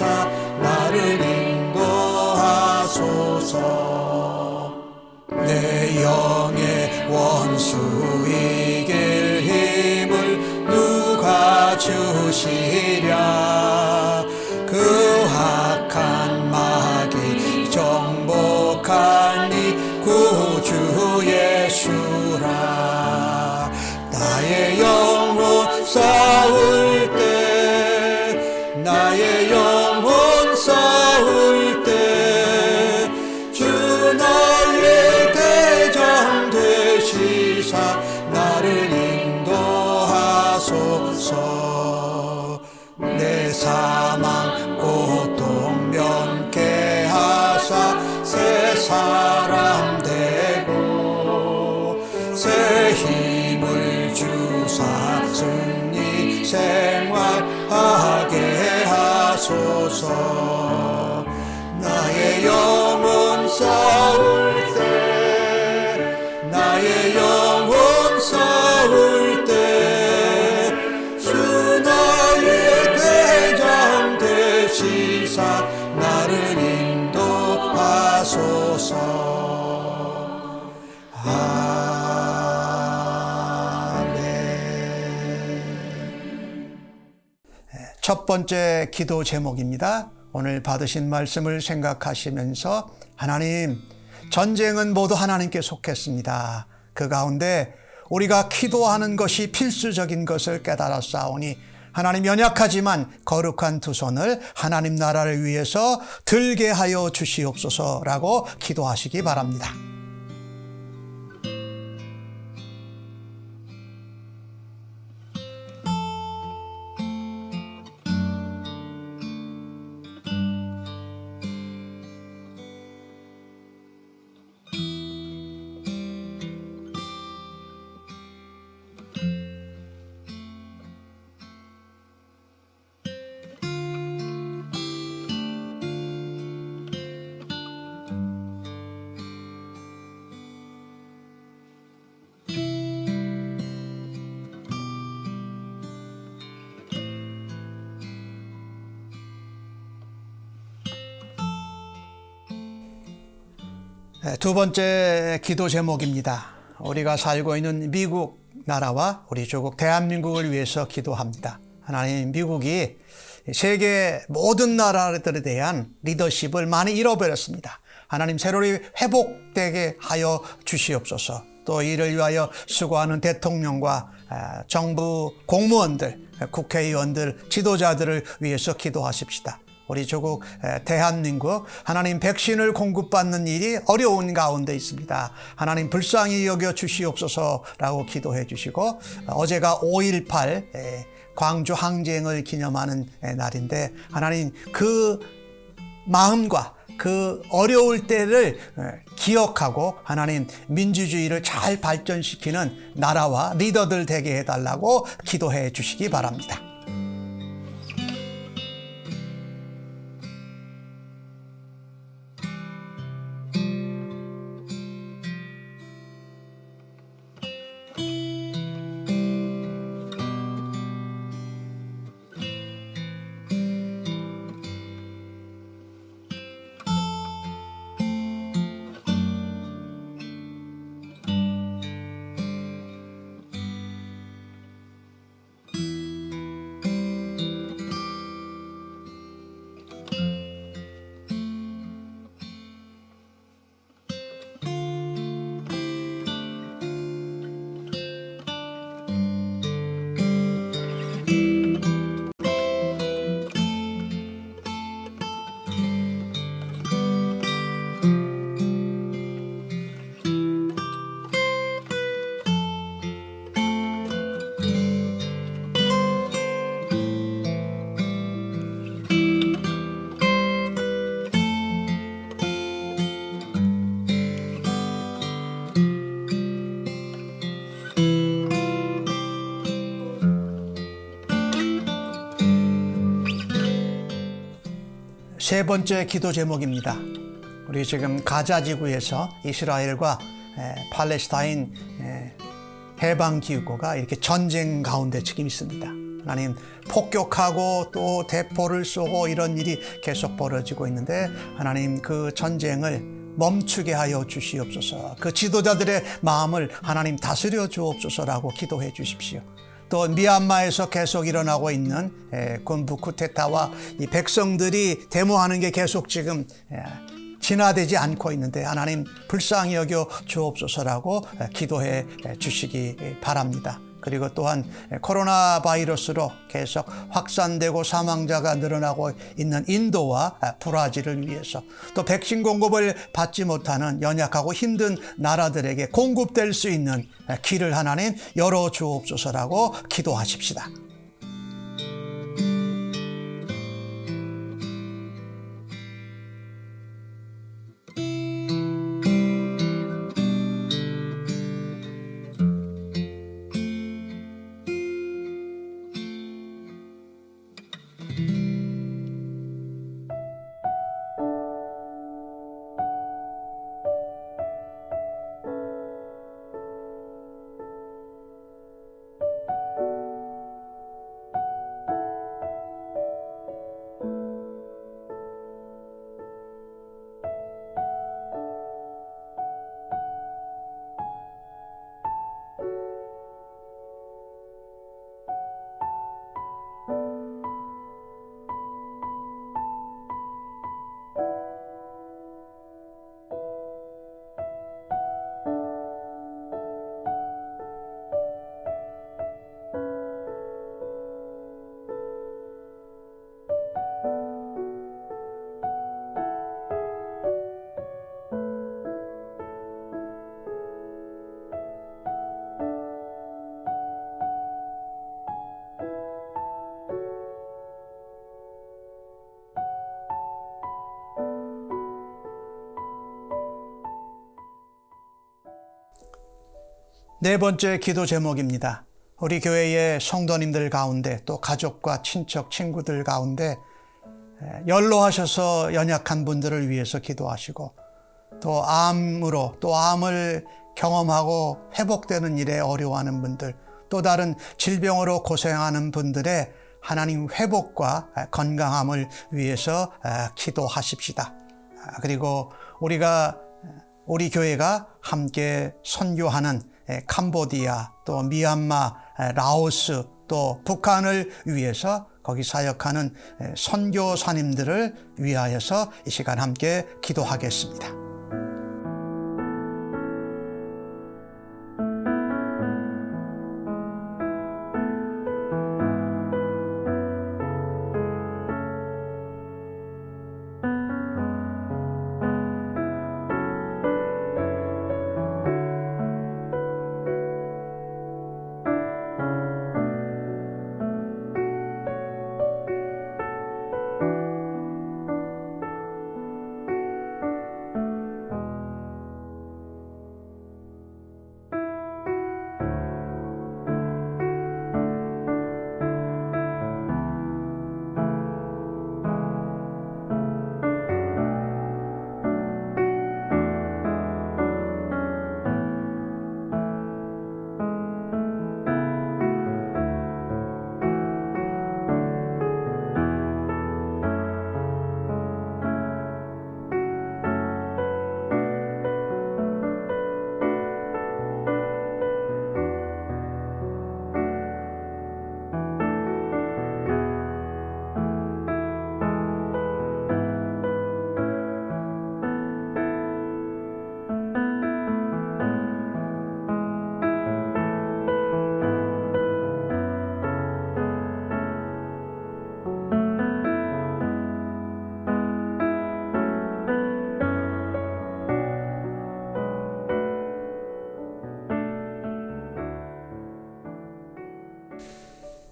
주시사 나를 인도하소서. 내 영의 원수 이길 힘을 누가 주시랴. 그 악한 마귀 정복하니 구주 예수라. 나의 영혼 싸울 때, 나의 영혼 싸울 때, 주 나의 대장 되시사 나를 인도하소서. 내 사망 고통 면케하사 새 사람 되고 새 힘을 주사 승리 생활하게 하소서. 나의 영혼 싸울 때, 나의 영혼 싸울 때, 주 나의 대장 되시사 나를 인도하소서. 아멘. 첫 번째 기도 제목입니다. 오늘 받으신 말씀을 생각하시면서, 하나님, 전쟁은 모두 하나님께 속했습니다. 그 가운데 우리가 기도하는 것이 필수적인 것을 깨달았사오니 하나님, 연약하지만 거룩한 두 손을 하나님 나라를 위해서 들게 하여 주시옵소서라고 기도하시기 바랍니다. 두 번째 기도 제목입니다. 우리가 살고 있는 미국 나라와 우리 조국 대한민국을 위해서 기도합니다. 하나님, 미국이 세계 모든 나라들에 대한 리더십을 많이 잃어버렸습니다. 하나님, 새로이 회복되게 하여 주시옵소서. 또 이를 위하여 수고하는 대통령과 정부 공무원들, 국회의원들, 지도자들을 위해서 기도하십시다. 우리 조국 대한민국, 하나님, 백신을 공급받는 일이 어려운 가운데 있습니다. 하나님, 불쌍히 여겨 주시옵소서라고 기도해 주시고, 어제가 5.18 광주 항쟁을 기념하는 날인데, 하나님, 그 마음과 그 어려울 때를 기억하고 하나님, 민주주의를 잘 발전시키는 나라와 리더들 되게 해달라고 기도해 주시기 바랍니다. 세 번째 기도 제목입니다. 우리 지금 가자 지구에서 이스라엘과 팔레스타인 해방기구가 이렇게 전쟁 가운데 지금 있습니다. 하나님 폭격하고 또 대포를 쏘고 이런 일이 계속 벌어지고 있는데 하나님 그 전쟁을 멈추게 하여 주시옵소서. 그 지도자들의 마음을 하나님 다스려 주옵소서라고 기도해 주십시오. 또 미얀마에서 계속 일어나고 있는 군부 쿠데타와 이 백성들이 데모하는 게 계속 지금 진화되지 않고 있는데 하나님 불쌍히 여겨 주옵소서라고 기도해 주시기 바랍니다. 그리고 또한 코로나 바이러스로 계속 확산되고 사망자가 늘어나고 있는 인도와 브라질을 위해서 또 백신 공급을 받지 못하는 연약하고 힘든 나라들에게 공급될 수 있는 길을 하나님 열어 주옵소서라고 기도하십시다. 네 번째 기도 제목입니다. 우리 교회의 성도님들 가운데 또 가족과 친척, 친구들 가운데 연로하셔서 연약한 분들을 위해서 기도하시고 또 암으로 또 암을 경험하고 회복되는 일에 어려워하는 분들 또 다른 질병으로 고생하는 분들의 하나님 회복과 건강함을 위해서 기도하십시다. 그리고 우리 교회가 함께 선교하는 캄보디아, 또 미얀마, 라오스, 또 북한을 위해서 거기 사역하는 선교사님들을 위하여서 이 시간 함께 기도하겠습니다.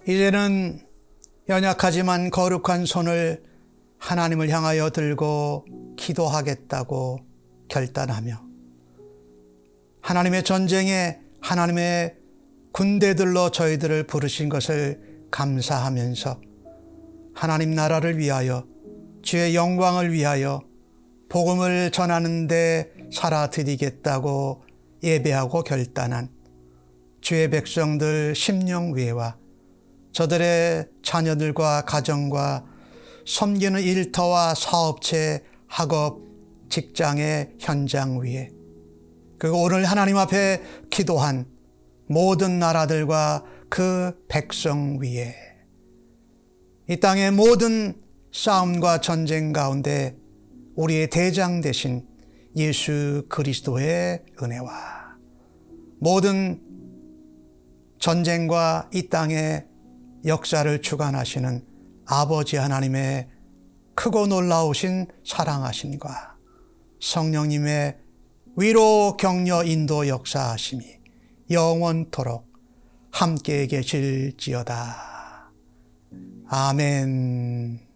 이제는 연약하지만 거룩한 손을 하나님을 향하여 들고 기도하겠다고 결단하며 하나님의 전쟁에 하나님의 군대들로 저희들을 부르신 것을 감사하면서 하나님 나라를 위하여 주의 영광을 위하여 복음을 전하는 데 살아드리겠다고 예배하고 결단한 주의 백성들 심령위회와 저들의 자녀들과 가정과 섬기는 일터와 사업체, 학업, 직장의 현장 위에, 그리고 오늘 하나님 앞에 기도한 모든 나라들과 그 백성 위에, 이 땅의 모든 싸움과 전쟁 가운데 우리의 대장 되신 예수 그리스도의 은혜와 모든 전쟁과 이 땅의 역사를 주관하시는 아버지 하나님의 크고 놀라우신 사랑하심과 성령님의 위로 격려 인도 역사하심이 영원토록 함께 계실지어다. 아멘.